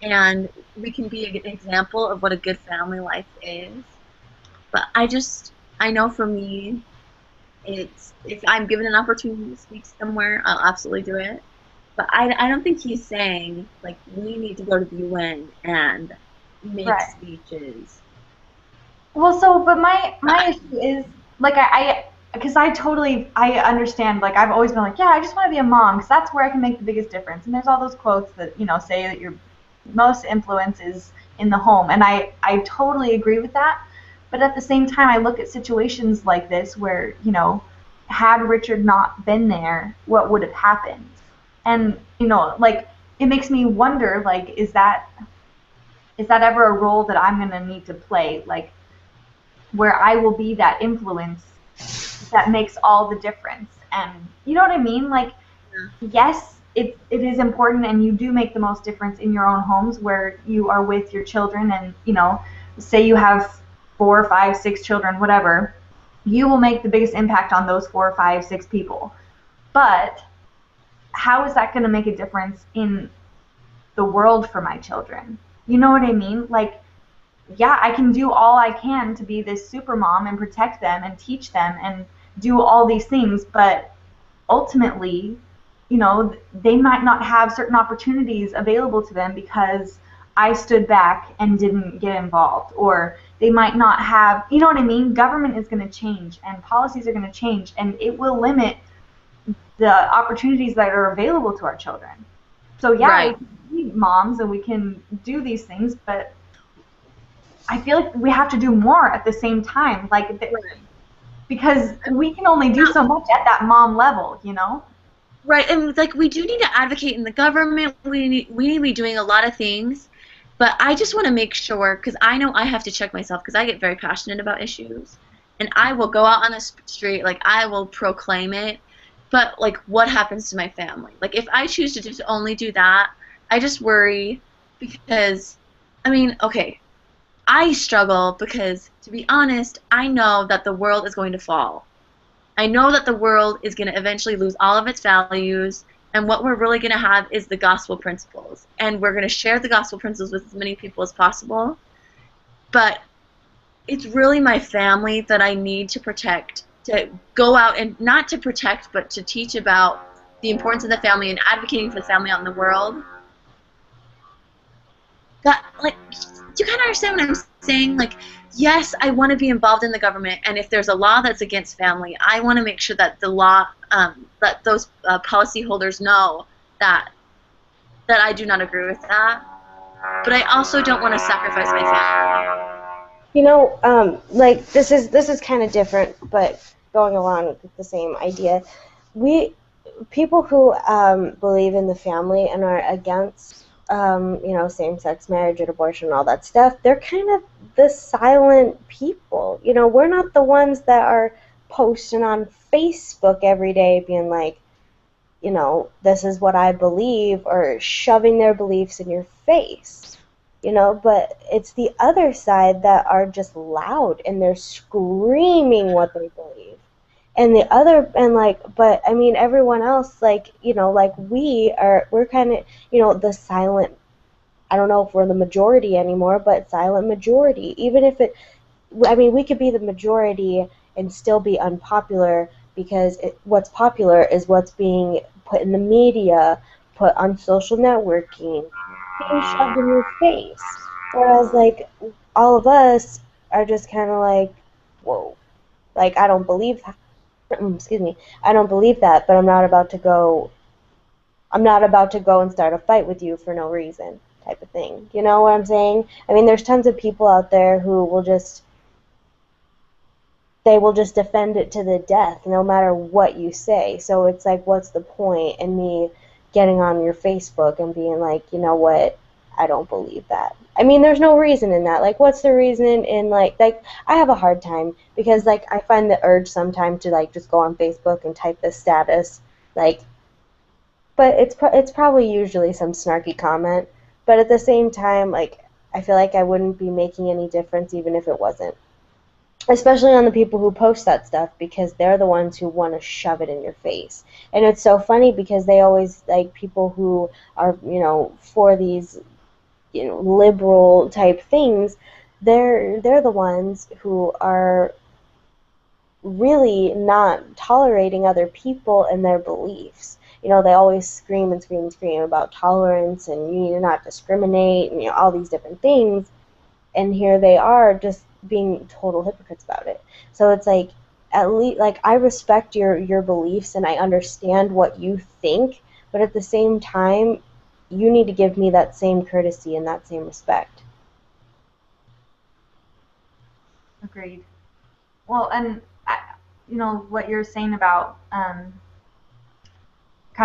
And we can be an example of what a good family life is. But I know for me, it's if I'm given an opportunity to speak somewhere, I'll absolutely do it. But I don't think he's saying, like, we need to go to the UN and make Right. speeches. Well, so, but my issue is, like, because I understand, like, I've always been like, yeah, I just want to be a mom, because that's where I can make the biggest difference. And there's all those quotes that, say that your most influence is in the home. And I totally agree with that. But at the same time, I look at situations like this where, had Richard not been there, what would have happened? And, like, it makes me wonder, like, is that ever a role that I'm going to need to play? Like, where I will be that influence that makes all the difference. And you know what I mean? Like, yes, it is important, and you do make the most difference in your own homes where you are with your children, and say you have 4, 5, 6 children, whatever, you will make the biggest impact on those 4, 5, 6 people. But how is that going to make a difference in the world for my children? You know what I mean? Like, yeah, I can do all I can to be this super mom and protect them and teach them and do all these things, but ultimately, they might not have certain opportunities available to them because I stood back and didn't get involved, or they might not have, you know what I mean? Government is going to change and policies are going to change, and it will limit the opportunities that are available to our children. So yeah, Right. we can be moms and we can do these things, but I feel like we have to do more at the same time, like Right. because we can only do so much at that mom level. Right, and like we do need to advocate in the government. We need to be doing a lot of things, but I just want to make sure, because I know I have to check myself, because I get very passionate about issues, and I will go out on the street, like I will proclaim it. But like, what happens to my family? Like, if I choose to just only do that, I just worry because, I mean, okay, I struggle because, to be honest, I know that the world is going to fall. I know that the world is going to eventually lose all of its values, and what we're really going to have is the gospel principles. And we're going to share the gospel principles with as many people as possible. But it's really my family that I need to protect, to go out and not to protect, but to teach about the importance of the family and advocating for the family out in the world. That, like, do you kind of understand what I'm saying? Like, yes, I want to be involved in the government, and if there's a law that's against family, I want to make sure that the law, that those policyholders know that I do not agree with that. But I also don't want to sacrifice my family. Like this is kind of different, but going along with the same idea. We People who believe in the family and are against same-sex marriage and abortion and all that stuff, they're kind of the silent people. We're not the ones that are posting on Facebook every day being like, this is what I believe, or shoving their beliefs in your face. But it's the other side that are just loud and they're screaming what they believe. But I mean, everyone else, like we're kind of, the silent, I don't know if we're the majority anymore, but silent majority. Even if I mean, we could be the majority and still be unpopular because what's popular is what's being put in the media, put on social networking, being shoved in your face. Whereas, like, all of us are just kind of like, whoa, like, I don't believe that. Excuse me, I don't believe that, but I'm not about to go. I'm not about to go and start a fight with you for no reason, type of thing. You know what I'm saying? I mean, there's tons of people out there who will just they will just defend it to the death no matter what you say. So it's like, what's the point in me getting on your Facebook and being like, you know what, I don't believe that. I mean, there's no reason in that. Like, what's the reason in like I have a hard time because like I find the urge sometimes to like just go on Facebook and type this status, like, but it's probably usually some snarky comment. But at the same time, like I feel like I wouldn't be making any difference even if it wasn't, especially on the people who post that stuff because they're the ones who want to shove it in your face. And it's so funny because they always like people who are, for these, liberal type things, they're the ones who are really not tolerating other people and their beliefs. They always scream and scream and scream about tolerance and you need to not discriminate and all these different things, and here they are just being total hypocrites about it. So it's like, at least, like, I respect your beliefs and I understand what you think, but at the same time, you need to give me that same courtesy and that same respect. Agreed. Well, and what you're saying about kind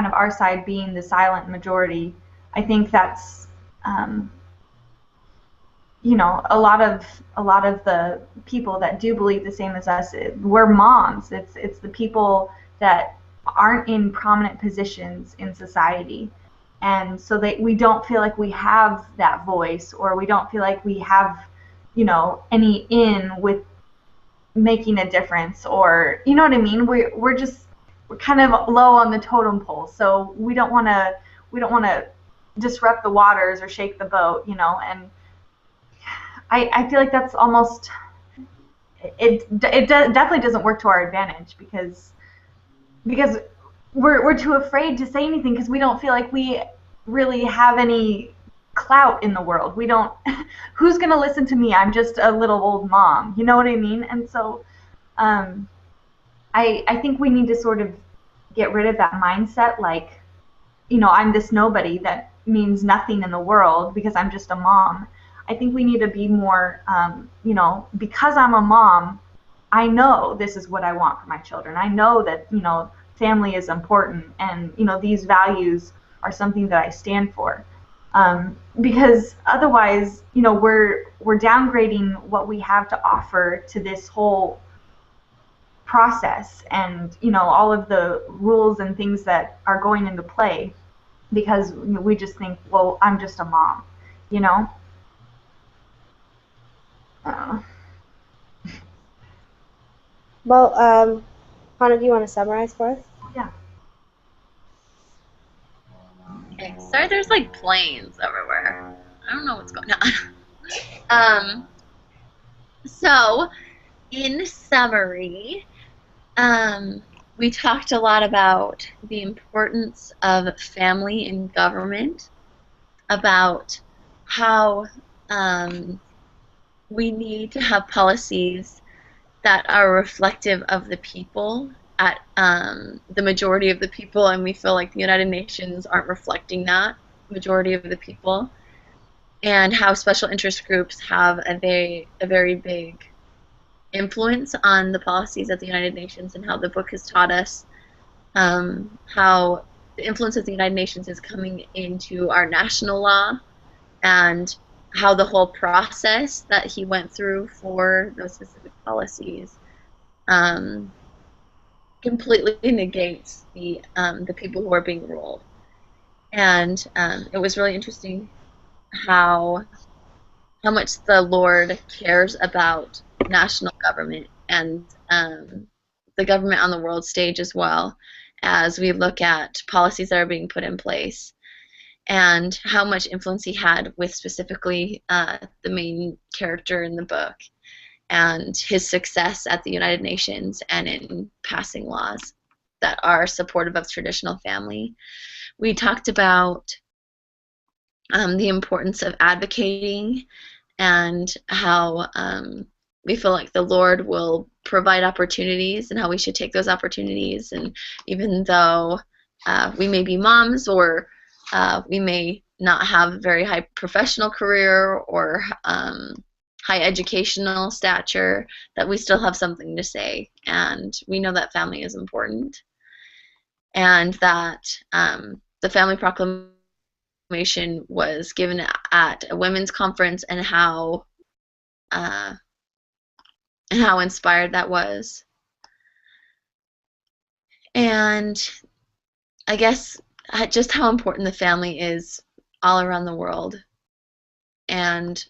of our side being the silent majority, I think that's um, a lot of the people that do believe the same as us, we're moms. It's the people that aren't in prominent positions in society, and so we don't feel like we have that voice, or we don't feel like we have any in with making a difference, or you know what I mean. We're kind of low on the totem pole, so we don't want to disrupt the waters or shake the boat, and I feel like that's almost definitely doesn't work to our advantage, because we're too afraid to say anything because we don't feel like we really have any clout in the world. We don't. Who's gonna listen to me? I'm just a little old mom. You know what I mean? And so, um, I think we need to sort of get rid of that mindset, like, I'm this nobody that means nothing in the world because I'm just a mom. I think we need to be more, because I'm a mom, I know this is what I want for my children. I know that, family is important, and, these values are something that I stand for. Because otherwise, we're downgrading what we have to offer to this whole process, and, all of the rules and things that are going into play, because we just think, well, I'm just a mom, you know? Uh, Well, Hannah, do you want to summarize for us? yeah. Okay, sorry, there's like planes everywhere. I don't know what's going on. Um, so, in summary, we talked a lot about the importance of family and government, about how we need to have policies that are reflective of the people, at the majority of the people, and we feel like the United Nations aren't reflecting that majority of the people, and how special interest groups have a very big influence on the policies at the United Nations, and how the book has taught us how the influence of the United Nations is coming into our national law, and how the whole process that he went through for those specific policies completely negates the people who are being ruled. And it was really interesting how much the Lord cares about national government and the government on the world stage, as well as we look at policies that are being put in place, and how much influence he had with specifically the main character in the book, and his success at the United Nations and in passing laws that are supportive of traditional family. We talked about the importance of advocating, and how we feel like the Lord will provide opportunities, and how we should take those opportunities. And even though we may be moms, or we may not have a very high professional career, or high educational stature, that we still have something to say. And we know that family is important, and that the Family Proclamation was given at a women's conference, uh, and how inspired that was. And I guess just how important the family is all around the world, and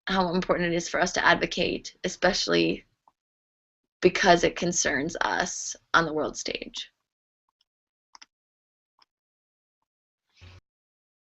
how important it is for us to advocate, especially because it concerns us on the world stage.